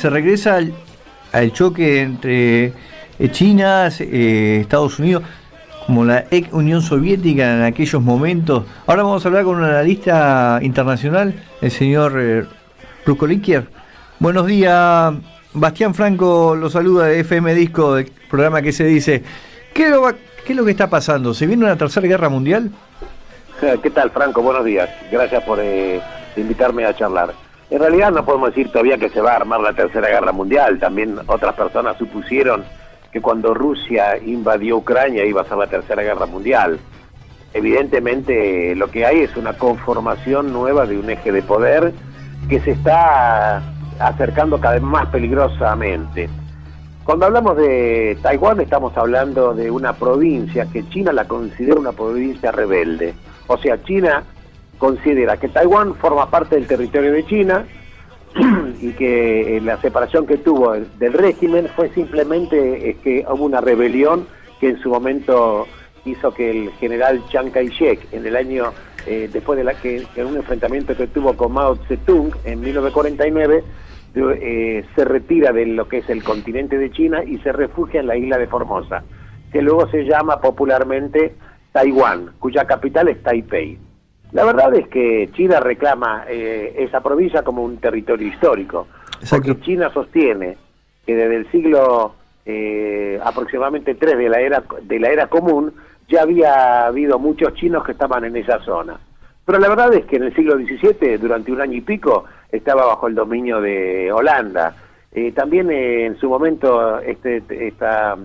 se regresa al choque entre China, Estados Unidos, como la ex Unión Soviética en aquellos momentos. Ahora vamos a hablar con un analista internacional, el señor Rukoliker. Buenos días, Bastián Franco lo saluda de FM Disco, del programa que se dice. ¿Qué es lo que está pasando? ¿Se viene una tercera guerra mundial? ¿Qué tal, Franco? Buenos días. Gracias por invitarme a charlar. En realidad no podemos decir todavía que se va a armar la tercera guerra mundial. También otras personas supusieron que cuando Rusia invadió Ucrania iba a ser la tercera guerra mundial. Evidentemente lo que hay es una conformación nueva de un eje de poder que se está acercando cada vez más peligrosamente. Cuando hablamos de Taiwán estamos hablando de una provincia que China la considera una provincia rebelde. O sea, China considera que Taiwán forma parte del territorio de China y que la separación que tuvo del régimen fue simplemente que hubo una rebelión que en su momento hizo que el general Chiang Kai-shek en el año después de en un enfrentamiento que tuvo con Mao Zedong en 1949 se retira de lo que es el continente de China y se refugia en la isla de Formosa, que luego se llama popularmente Taiwán, cuya capital es Taipei. La verdad es que China reclama esa provincia como un territorio histórico. Exacto. Porque China sostiene que desde el siglo aproximadamente 3 de la era común ya había habido muchos chinos que estaban en esa zona. Pero la verdad es que en el siglo XVII, durante un año y pico, estaba bajo el dominio de Holanda. También en su momento esta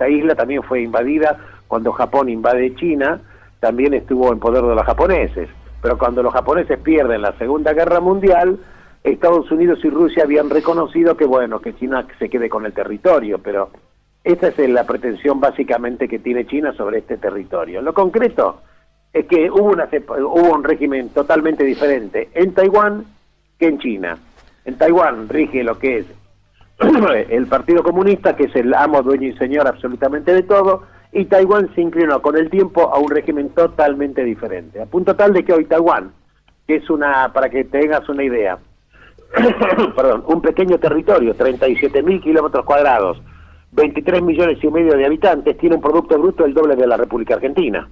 isla también fue invadida cuando Japón invade China, también estuvo en poder de los japoneses. Pero cuando los japoneses pierden la Segunda Guerra Mundial, Estados Unidos y Rusia habían reconocido que bueno, que China se quede con el territorio, pero esta es la pretensión básicamente que tiene China sobre este territorio. Lo concreto es que hubo un régimen totalmente diferente en Taiwán que en China. En Taiwán rige lo que es el Partido Comunista, que es el amo, dueño y señor absolutamente de todo, y Taiwán se inclinó con el tiempo a un régimen totalmente diferente. A punto tal de que hoy Taiwán, que es para que tengas una idea, perdón, un pequeño territorio, 37.000 kilómetros cuadrados, 23 millones y medio de habitantes, tiene un producto bruto el doble de la República Argentina.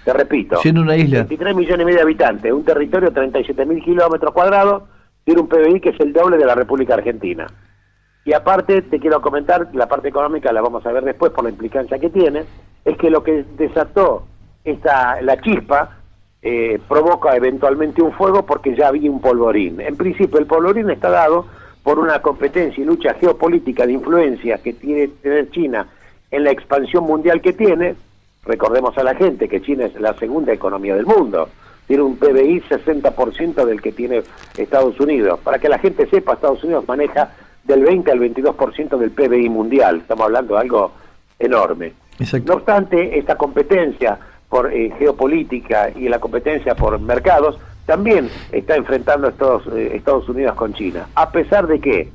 Te repito, siendo una isla, 23 millones y medio de habitantes, un territorio de 37.000 kilómetros cuadrados, tiene un PBI que es el doble de la República Argentina. Y aparte, te quiero comentar, la parte económica la vamos a ver después por la implicancia que tiene, es que lo que desató la chispa provoca eventualmente un fuego porque ya había un polvorín. En principio, el polvorín está dado por una competencia y lucha geopolítica de influencia que tiene que tener China en la expansión mundial que tiene. Recordemos a la gente que China es la segunda economía del mundo, tiene un PBI 60% del que tiene Estados Unidos. Para que la gente sepa, Estados Unidos maneja del 20 al 22% del PBI mundial, estamos hablando de algo enorme. Exacto. No obstante, esta competencia por geopolítica y la competencia por mercados también está enfrentando Estados Unidos con China, a pesar de que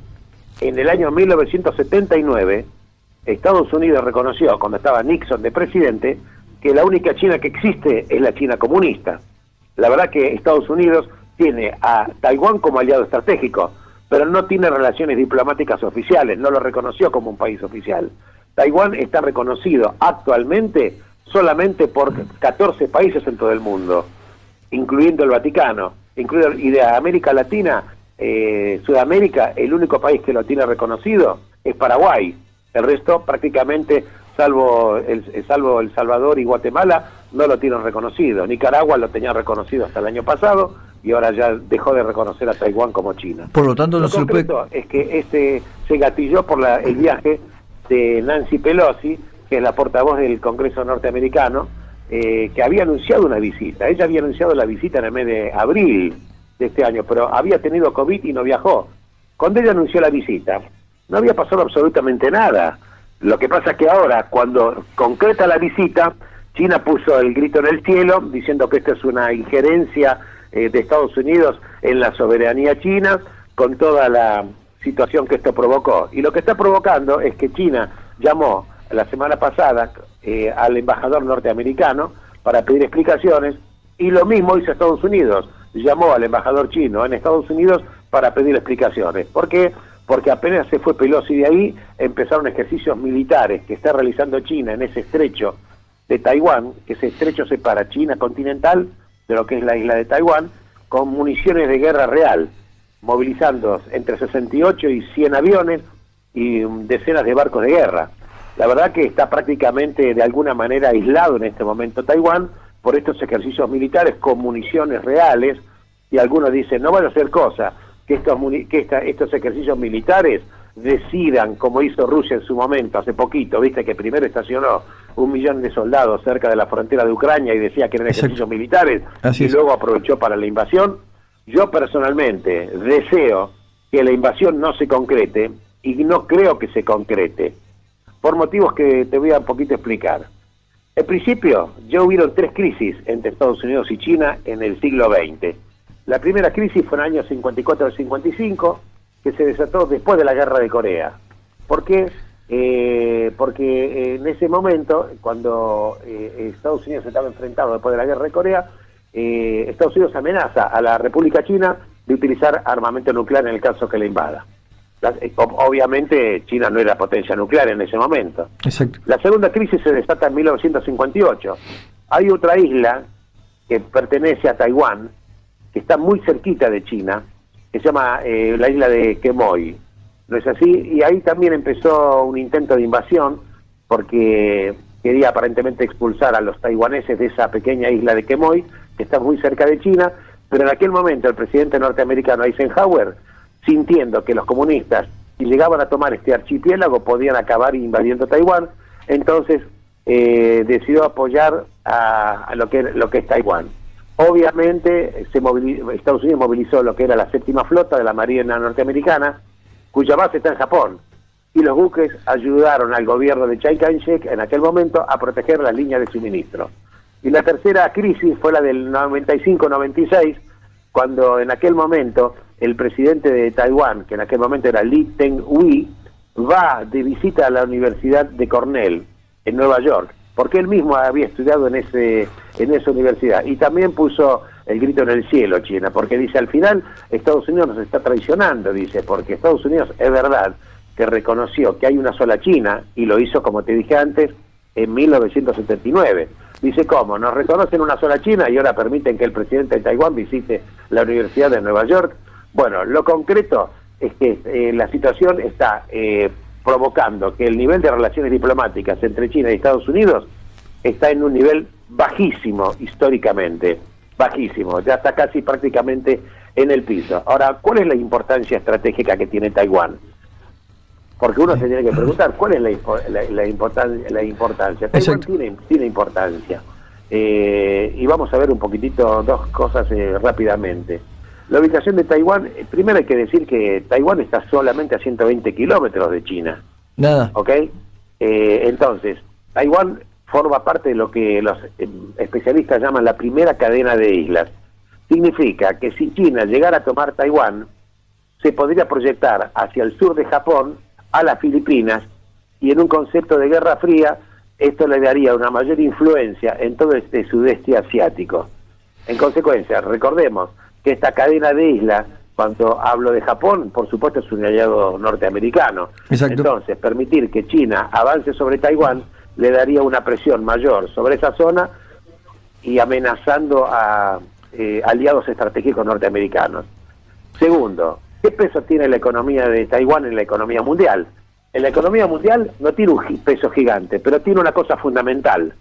en el año 1979 Estados Unidos reconoció, cuando estaba Nixon de presidente, que la única China que existe es la China comunista. La verdad que Estados Unidos tiene a Taiwán como aliado estratégico, pero no tiene relaciones diplomáticas oficiales, no lo reconoció como un país oficial. Taiwán está reconocido actualmente solamente por 14 países en todo el mundo, incluyendo el Vaticano, y de América Latina, Sudamérica, el único país que lo tiene reconocido es Paraguay. El resto prácticamente, salvo El Salvador y Guatemala, no lo tienen reconocido. Nicaragua lo tenía reconocido hasta el año pasado y ahora ya dejó de reconocer a Taiwán como China. Por lo tanto, no se puede... es que se gatilló por el viaje de Nancy Pelosi, que es la portavoz del Congreso norteamericano, que había anunciado una visita. Ella había anunciado la visita en el mes de abril de este año, pero había tenido COVID y no viajó. Cuando ella anunció la visita, no había pasado absolutamente nada. Lo que pasa es que ahora, cuando concreta la visita, China puso el grito en el cielo, diciendo que esto es una injerencia de Estados Unidos en la soberanía china, con toda la situación que esto provocó. Y lo que está provocando es que China llamó la semana pasada al embajador norteamericano para pedir explicaciones, y lo mismo hizo Estados Unidos, llamó al embajador chino en Estados Unidos para pedir explicaciones. ¿Por qué? Porque apenas se fue Pelosi de ahí, empezaron ejercicios militares que está realizando China en ese estrecho de Taiwán, que ese estrecho separa China continental de lo que es la isla de Taiwán, con municiones de guerra real, movilizando entre 68 y 100 aviones y decenas de barcos de guerra. La verdad que está prácticamente de alguna manera aislado en este momento Taiwán por estos ejercicios militares con municiones reales, y algunos dicen, no van a hacer cosa, que estos ejercicios militares decidan, como hizo Rusia en su momento, hace poquito, viste que primero estacionó 1 millón de soldados cerca de la frontera de Ucrania y decía que eran ejercicios militares, y luego aprovechó para la invasión. Yo personalmente deseo que la invasión no se concrete, y no creo que se concrete, por motivos que te voy a un poquito explicar. En principio, ya hubieron 3 crisis entre Estados Unidos y China en el siglo XX. La primera crisis fue en el año 54 al 55, que se desató después de la guerra de Corea. ¿Por qué? Porque en ese momento, cuando Estados Unidos estaba enfrentado después de la guerra de Corea, Estados Unidos amenaza a la República China de utilizar armamento nuclear en el caso que le invada. Obviamente China no era potencia nuclear en ese momento. Exacto. La segunda crisis se desata en 1958. Hay otra isla que pertenece a Taiwán, que está muy cerquita de China, que se llama la isla de Quemoy. ¿No es así? Y ahí también empezó un intento de invasión, porque quería aparentemente expulsar a los taiwaneses de esa pequeña isla de Quemoy, que está muy cerca de China, pero en aquel momento el presidente norteamericano Eisenhower, sintiendo que los comunistas, si llegaban a tomar este archipiélago, podían acabar invadiendo Taiwán, entonces decidió apoyar a lo que es Taiwán. Obviamente Estados Unidos movilizó lo que era la 7ª flota de la Marina norteamericana, cuya base está en Japón, y los buques ayudaron al gobierno de Chiang Kai-shek en aquel momento a proteger las líneas de suministro. Y la tercera crisis fue la del 95-96, cuando en aquel momento el presidente de Taiwán, que en aquel momento era Lee Teng-hui, va de visita a la Universidad de Cornell, en Nueva York, porque él mismo había estudiado en esa universidad, y también puso el grito en el cielo China, porque dice, al final Estados Unidos nos está traicionando, dice, porque Estados Unidos es verdad que reconoció que hay una sola China, y lo hizo, como te dije antes, en 1979. Dice, ¿cómo? ¿Nos reconocen una sola China y ahora permiten que el presidente de Taiwán visite la Universidad de Nueva York? Bueno, lo concreto es que la situación está provocando que el nivel de relaciones diplomáticas entre China y Estados Unidos está en un nivel bajísimo históricamente, bajísimo, ya está casi prácticamente en el piso. Ahora, ¿cuál es la importancia estratégica que tiene Taiwán? Porque uno se tiene que preguntar, ¿cuál es la importancia? Taiwán tiene importancia. Y vamos a ver un poquitito dos cosas rápidamente. La ubicación de Taiwán, primero hay que decir que Taiwán está solamente a 120 kilómetros de China. Nada. ¿Ok? Entonces, Taiwán forma parte de lo que los especialistas llaman la primera cadena de islas. Significa que si China llegara a tomar Taiwán, se podría proyectar hacia el sur de Japón, a las Filipinas, y en un concepto de guerra fría, esto le daría una mayor influencia en todo este sudeste asiático. En consecuencia, recordemos que esta cadena de islas, cuando hablo de Japón, por supuesto es un aliado norteamericano. Exacto. Entonces, permitir que China avance sobre Taiwán le daría una presión mayor sobre esa zona y amenazando a aliados estratégicos norteamericanos. Segundo, ¿qué peso tiene la economía de Taiwán en la economía mundial? En la economía mundial no tiene un peso gigante, pero tiene una cosa fundamental.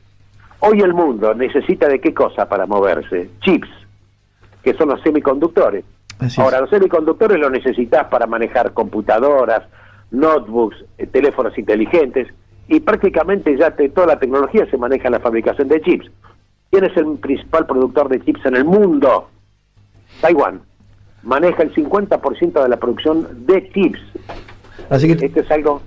Hoy el mundo necesita de qué cosa para moverse? Chips, que son los semiconductores. Ahora, los semiconductores los necesitas para manejar computadoras, notebooks, teléfonos inteligentes, y prácticamente ya toda la tecnología se maneja en la fabricación de chips. ¿Quién es el principal productor de chips en el mundo? Taiwán. Maneja el 50% de la producción de chips. Así que esto es algo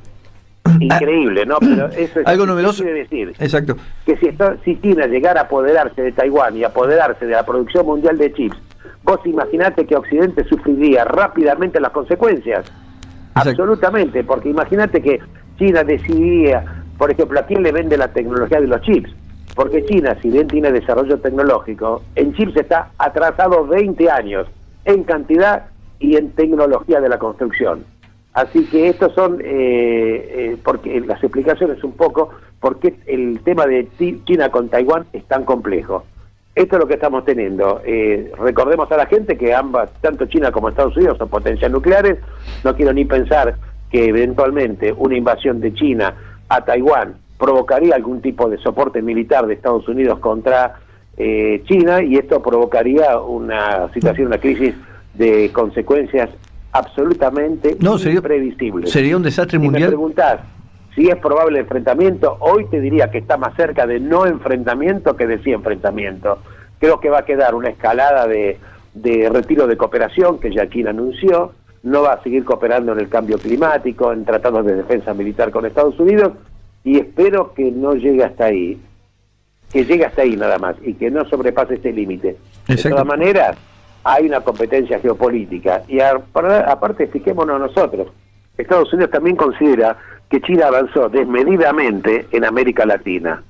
increíble, ¿no? Pero eso es algo novedoso. Quiere decir Exacto. que si China llegara a apoderarse de Taiwán y apoderarse de la producción mundial de chips, vos imaginate que Occidente sufriría rápidamente las consecuencias. Exacto. Absolutamente, porque imagínate que China decidía, por ejemplo, a quién le vende la tecnología de los chips. Porque China, si bien tiene desarrollo tecnológico, en chips está atrasado 20 años, en cantidad y en tecnología de la construcción. Así que estos son, porque las explicaciones un poco, por qué el tema de China con Taiwán es tan complejo. Esto es lo que estamos teniendo. Recordemos a la gente que ambas, tanto China como Estados Unidos, son potencias nucleares. No quiero ni pensar que eventualmente una invasión de China a Taiwán provocaría algún tipo de soporte militar de Estados Unidos contra China, y esto provocaría una situación, una crisis de consecuencias absolutamente imprevisibles. Sería un desastre mundial. Si me preguntás si es probable el enfrentamiento, hoy te diría que está más cerca de no enfrentamiento que de sí enfrentamiento. Creo que va a quedar una escalada de retiro de cooperación que ya China anunció, no va a seguir cooperando en el cambio climático, en tratados de defensa militar con Estados Unidos, y espero que no llegue hasta ahí, que llegue hasta ahí nada más, y que no sobrepase este límite. De todas maneras, hay una competencia geopolítica, y aparte, fijémonos nosotros, Estados Unidos también considera que China avanzó desmedidamente en América Latina,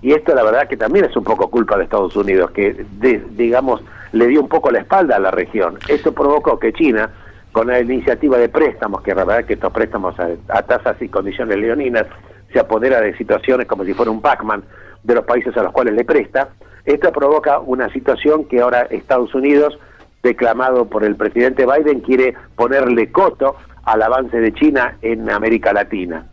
y esto la verdad que también es un poco culpa de Estados Unidos, que digamos le dio un poco la espalda a la región. Esto provocó que China, con la iniciativa de préstamos, que la verdad que estos préstamos a tasas y condiciones leoninas, se apodera de situaciones como si fuera un Pac-Man de los países a los cuales le presta. Esto provoca una situación que ahora Estados Unidos, declamado por el presidente Biden, quiere ponerle coto al avance de China en América Latina.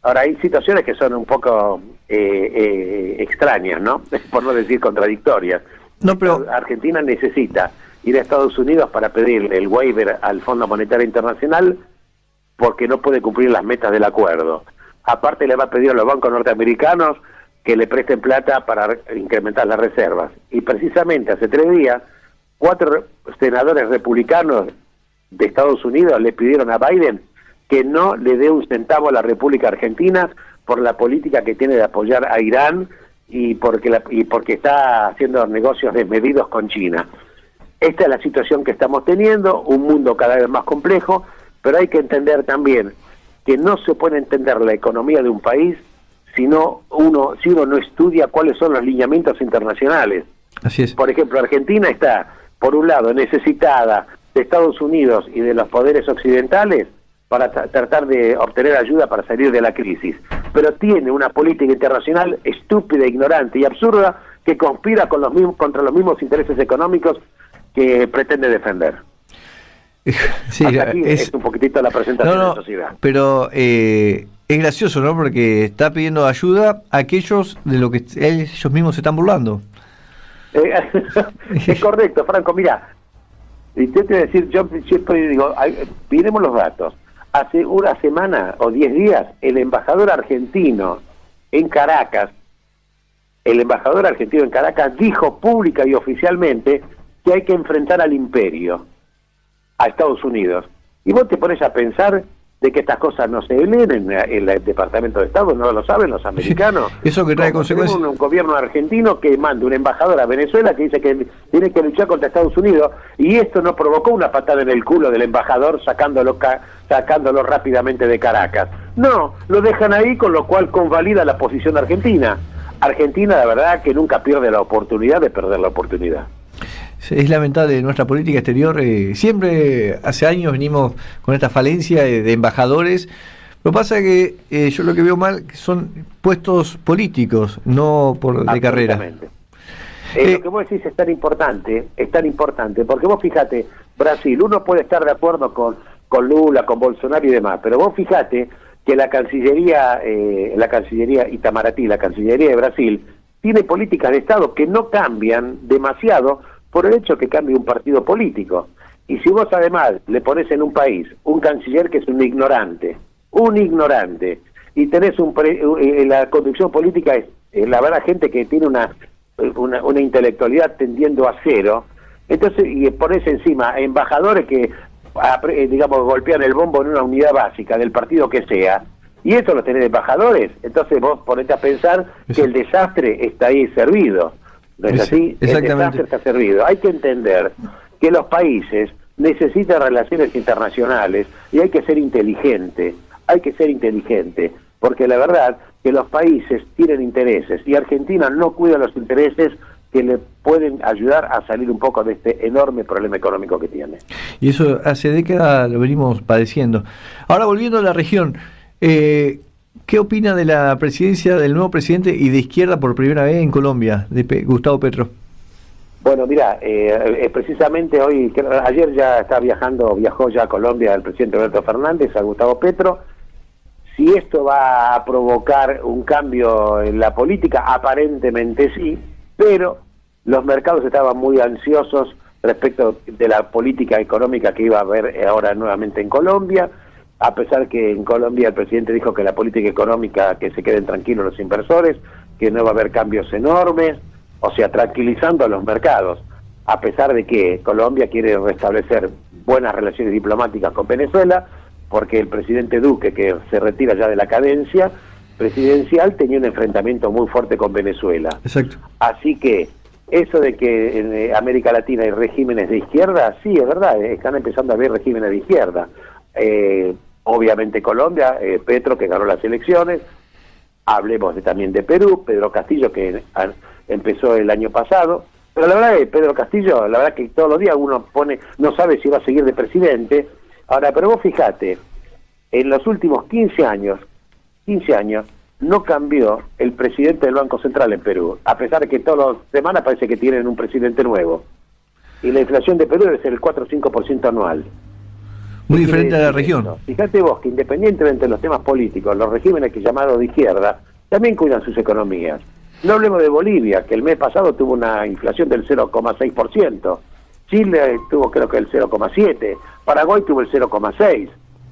Ahora, hay situaciones que son un poco extrañas, ¿no? Por no decir contradictorias. No, pero Argentina necesita ir a Estados Unidos para pedir el waiver al Fondo Monetario Internacional porque no puede cumplir las metas del acuerdo. Aparte le va a pedir a los bancos norteamericanos que le presten plata para incrementar las reservas. Y precisamente hace 3 días, 4 senadores republicanos de Estados Unidos le pidieron a Biden que no le dé un centavo a la República Argentina por la política que tiene de apoyar a Irán y porque está haciendo negocios desmedidos con China. Esta es la situación que estamos teniendo, un mundo cada vez más complejo, pero hay que entender también que no se puede entender la economía de un país si uno no estudia cuáles son los lineamientos internacionales. Así es. Por ejemplo, Argentina está, por un lado, necesitada de Estados Unidos y de los poderes occidentales para tratar de obtener ayuda para salir de la crisis, pero tiene una política internacional estúpida, ignorante y absurda que conspira contra los mismos intereses económicos que pretende defender. Sí, aquí es un poquitito la presentación de la sociedad. Pero es gracioso, ¿no? Porque está pidiendo ayuda a aquellos de lo que ellos mismos se están burlando. Es correcto, Franco. Mira, yo te voy a decir, yo siempre digo, miremos los datos. Hace una semana o 10 días, el embajador argentino en Caracas dijo pública y oficialmente que hay que enfrentar al imperio, a Estados Unidos. Y vos te pones a pensar de que estas cosas no se leen en el Departamento de Estado, no lo saben los americanos. Eso que trae consecuencias. Un gobierno argentino que manda un embajador a Venezuela que dice que tiene que luchar contra Estados Unidos, y esto no provocó una patada en el culo del embajador sacándolo rápidamente de Caracas. No, lo dejan ahí, con lo cual convalida la posición argentina. Argentina, la verdad, que nunca pierde la oportunidad de perder la oportunidad. Es lamentable nuestra política exterior. Siempre hace años venimos con esta falencia de embajadores. Lo que pasa es que yo lo que veo mal son puestos políticos, no de carrera. Lo que vos decís es tan importante, porque vos fíjate, Brasil, uno puede estar de acuerdo con Lula, con Bolsonaro y demás, pero vos fíjate que la Cancillería Itamaraty, la Cancillería de Brasil, tiene políticas de Estado que no cambian demasiado por el hecho que cambie un partido político. Y si vos además le pones en un país un canciller que es un ignorante, y tenés la conducción política es la verdad gente que tiene una intelectualidad tendiendo a cero, entonces, y pones encima embajadores que digamos golpean el bombo en una unidad básica del partido que sea, y eso lo tenés de embajadores, entonces vos ponete a pensar que el desastre está ahí servido. ¿No es así? El desastre está servido. Hay que entender que los países necesitan relaciones internacionales y hay que ser inteligente, porque la verdad que los países tienen intereses y Argentina no cuida los intereses que le pueden ayudar a salir un poco de este enorme problema económico que tiene. Y eso hace décadas lo venimos padeciendo. Ahora, volviendo a la región, ¿qué opina de la presidencia del nuevo presidente y de izquierda por primera vez en Colombia, de Gustavo Petro? Bueno, mira, precisamente hoy, ayer ya viajó ya a Colombia el presidente Alberto Fernández, a Gustavo Petro. Si esto va a provocar un cambio en la política, aparentemente sí, pero los mercados estaban muy ansiosos respecto de la política económica que iba a haber ahora nuevamente en Colombia, a pesar que en Colombia el presidente dijo que la política económica, que se queden tranquilos los inversores, que no va a haber cambios enormes, o sea, tranquilizando a los mercados, a pesar de que Colombia quiere restablecer buenas relaciones diplomáticas con Venezuela, porque el presidente Duque, que se retira ya de la cadencia presidencial, tenía un enfrentamiento muy fuerte con Venezuela. Exacto. Así que eso de que en América Latina hay regímenes de izquierda, sí, es verdad, están empezando a haber regímenes de izquierda. Obviamente Colombia, Petro, que ganó las elecciones, hablemos también de Perú, Pedro Castillo, que empezó el año pasado, pero la verdad es Pedro Castillo, la verdad que todos los días uno no sabe si va a seguir de presidente. Ahora, pero vos fijate, en los últimos 15 años, no cambió el presidente del Banco Central en Perú, a pesar de que todas las semanas parece que tienen un presidente nuevo. Y la inflación de Perú debe ser el 4 o 5% anual. Muy diferente a la región. Fíjate vos que independientemente de los temas políticos, los regímenes que llamados de izquierda también cuidan sus economías. No hablemos de Bolivia, que el mes pasado tuvo una inflación del 0,6%. Chile tuvo creo que el 0,7%. Paraguay tuvo el 0,6%.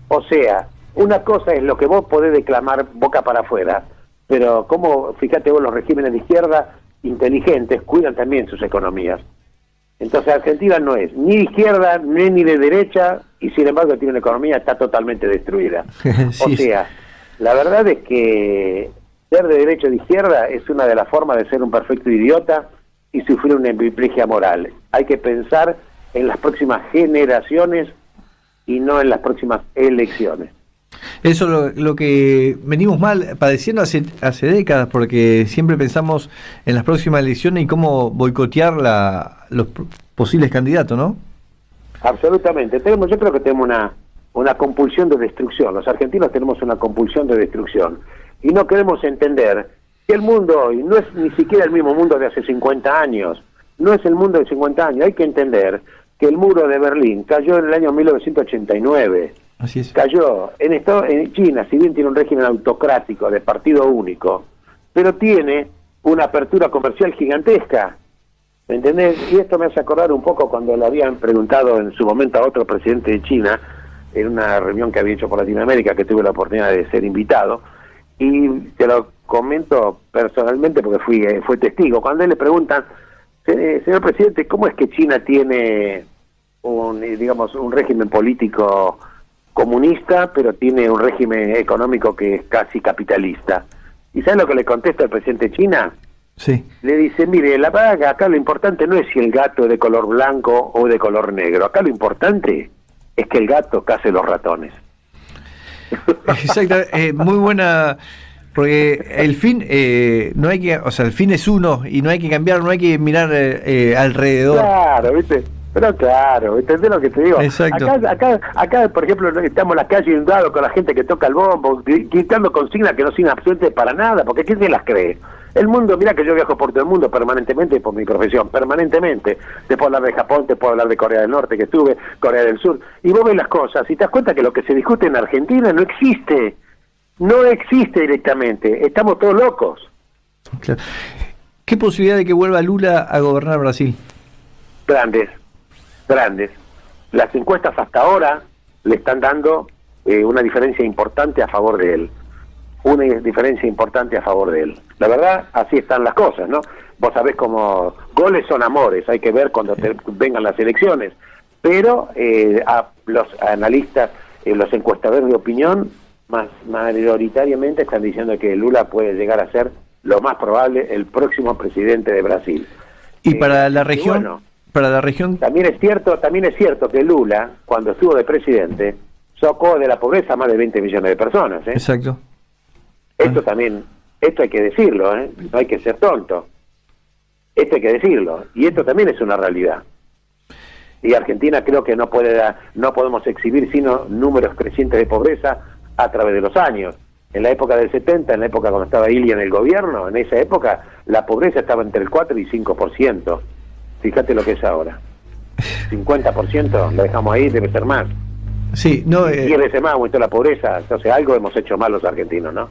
O sea, una cosa es lo que vos podés declamar boca para afuera, pero como, fíjate vos, los regímenes de izquierda inteligentes cuidan también sus economías. Entonces Argentina no es ni de izquierda ni de derecha, y sin embargo tiene una economía que está totalmente destruida. Sí. O sea, la verdad es que ser de derecha o de izquierda es una de las formas de ser un perfecto idiota y sufrir una hemiplegia moral. Hay que pensar en las próximas generaciones y no en las próximas elecciones. Eso es lo que venimos mal padeciendo hace décadas, porque siempre pensamos en las próximas elecciones y cómo boicotear los posibles candidatos, ¿no? Absolutamente. Yo creo que tenemos una compulsión de destrucción. Los argentinos tenemos una compulsión de destrucción y no queremos entender que el mundo hoy no es ni siquiera el mismo mundo de hace 50 años. No es el mundo de 50 años. Hay que entender que el muro de Berlín cayó en el año 1989. Así es. Cayó en China, si bien tiene un régimen autocrático de partido único, pero tiene una apertura comercial gigantesca, ¿me entendés? Y esto me hace acordar un poco cuando le habían preguntado en su momento a otro presidente de China, en una reunión que había hecho por Latinoamérica, que tuve la oportunidad de ser invitado, y te lo comento personalmente porque fue testigo. Cuando él le preguntan, señor presidente, ¿cómo es que China tiene un régimen político comunista, pero tiene un régimen económico que es casi capitalista? ¿Y sabe lo que le contesta el presidente de China? Sí. Le dice, mire, la verdad que acá lo importante no es si el gato es de color blanco o de color negro. Acá lo importante es que el gato case los ratones. Exacto, muy buena, porque el fin no hay que, o sea, el fin es uno y no hay que cambiar, no hay que mirar alrededor. Claro, ¿viste? Pero claro, ¿entendés lo que te digo? Exacto. Acá, por ejemplo, estamos en la calle inundados con la gente que toca el bombo, gritando consignas que no son absolutamente para nada, porque ¿quién se las cree? El mundo, mira que yo viajo por todo el mundo permanentemente por mi profesión, permanentemente. Te puedo hablar de Japón, te puedo hablar de Corea del Norte, que estuve, Corea del Sur, y vos ves las cosas y te das cuenta que lo que se discute en Argentina no existe directamente, estamos todos locos. Claro. ¿Qué posibilidad de que vuelva Lula a gobernar Brasil? Grandes. Las encuestas hasta ahora le están dando una diferencia importante a favor de él. La verdad, así están las cosas, ¿no? Vos sabés cómo goles son amores, hay que ver cuando vengan las elecciones. Pero a los analistas, los encuestadores de opinión, mayoritariamente están diciendo que Lula puede llegar a ser lo más probable el próximo presidente de Brasil. Y para la región, bueno, para la región también es cierto que Lula, cuando estuvo de presidente, sacó de la pobreza a más de 20 millones de personas. Esto hay que decirlo, y esto también es una realidad. Y Argentina creo que no podemos exhibir sino números crecientes de pobreza a través de los años. En la época del 70, en la época cuando estaba Ilia en el gobierno, en esa época la pobreza estaba entre el 4 y 5%. Fíjate lo que es ahora. 50% lo dejamos ahí, debe ser más. Sí, no, 10 veces más aumentó la pobreza, entonces algo hemos hecho mal los argentinos, ¿no?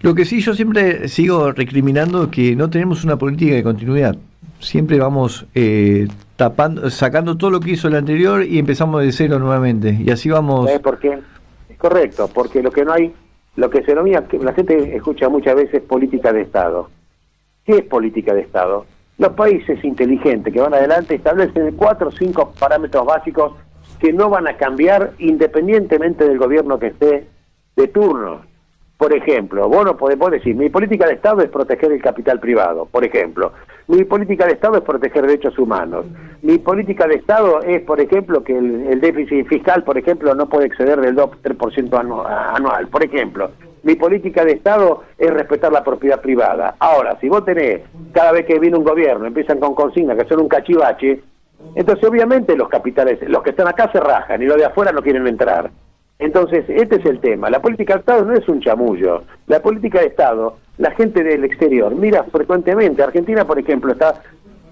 Lo que sí, yo siempre sigo recriminando que no tenemos una política de continuidad. Siempre vamos sacando todo lo que hizo el anterior y empezamos de cero nuevamente. Y así vamos. ¿Sabes por qué? Es correcto, porque lo que no hay, lo que se denomina, que la gente escucha muchas veces política de Estado. ¿Qué es política de Estado? Los países inteligentes que van adelante establecen 4 o 5 parámetros básicos que no van a cambiar independientemente del gobierno que esté de turno. Por ejemplo, vos no podés decir, mi política de Estado es proteger el capital privado, por ejemplo. Mi política de Estado es proteger derechos humanos. Mi política de Estado es, por ejemplo, que el déficit fiscal, por ejemplo, no puede exceder del 2-3% anual, por ejemplo. Mi política de Estado es respetar la propiedad privada. Ahora, si vos tenés, cada vez que viene un gobierno, empiezan con consignas que son un cachivache, entonces obviamente los capitales, los que están acá se rajan y los de afuera no quieren entrar. Entonces, este es el tema. La política de Estado no es un chamullo. La política de Estado, la gente del exterior mira frecuentemente. Argentina, por ejemplo, está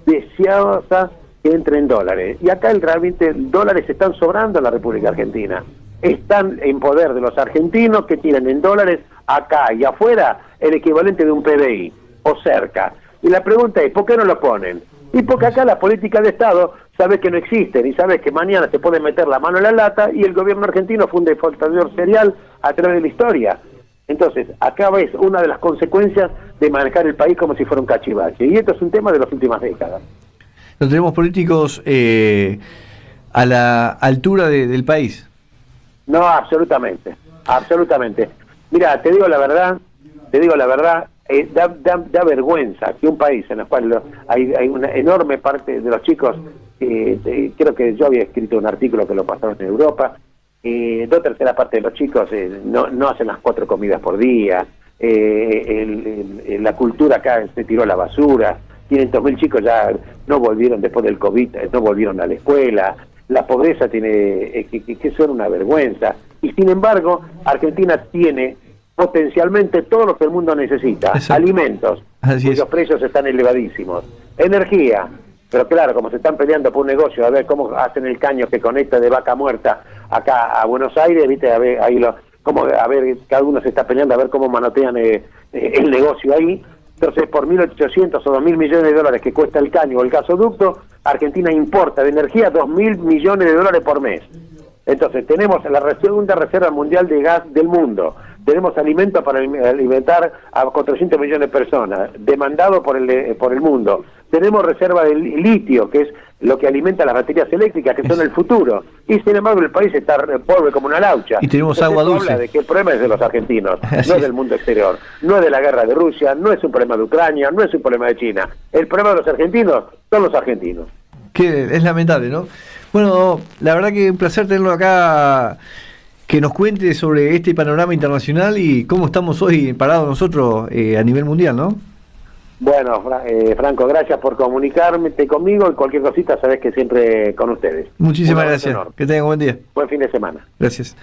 deseosa que entre en dólares. Y acá realmente dólares están sobrando en la República Argentina. Están en poder de los argentinos que tienen en dólares acá y afuera el equivalente de un PBI, o cerca. Y la pregunta es, ¿por qué no lo ponen? Y porque acá la política de Estado sabes que no existen y sabes que mañana te pueden meter la mano en la lata y el gobierno argentino fue un defaultador serial a través de la historia. Entonces, acá ves una de las consecuencias de manejar el país como si fuera un cachivache. Y esto es un tema de las últimas décadas. No tenemos políticos a la altura del país. No, absolutamente, absolutamente. Mira, te digo la verdad, da vergüenza que un país en el cual hay una enorme parte de los chicos, creo que yo había escrito un artículo que lo pasaron en Europa, 2/3 parte de los chicos no hacen las 4 comidas por día, la cultura acá se tiró a la basura, 500.000 chicos ya no volvieron después del COVID, no volvieron a la escuela, la pobreza tiene que ser una vergüenza, y sin embargo Argentina tiene potencialmente todo lo que el mundo necesita. Exacto. Alimentos, cuyos precios están elevadísimos, energía, pero claro, como se están peleando por un negocio, a ver cómo hacen el caño que conecta de Vaca Muerta acá a Buenos Aires, viste, a ver, cada uno se está peleando a ver cómo manotean el negocio ahí. Entonces, por 1.800 o 2.000 millones de dólares que cuesta el caño o el gasoducto, Argentina importa de energía 2.000 millones de dólares por mes. Entonces, tenemos la segunda reserva mundial de gas del mundo. Tenemos alimentos para alimentar a 400 millones de personas, demandado por el mundo. Tenemos reserva de litio, que es lo que alimenta las baterías eléctricas, que son el futuro. Y sin embargo el país está pobre como una laucha. Y tenemos agua dulce. Habla de que el problema es de los argentinos, no es del mundo exterior. No es de la guerra de Rusia, no es un problema de Ucrania, no es un problema de China. El problema de los argentinos son los argentinos. Que es lamentable, ¿no? Bueno, la verdad que un placer tenerlo acá, que nos cuente sobre este panorama internacional y cómo estamos hoy parados nosotros a nivel mundial, ¿no? Bueno, Franco, gracias por comunicarme conmigo y cualquier cosita sabés que siempre con ustedes. Muchísimas gracias. Que tengan un buen día. Buen fin de semana. Gracias.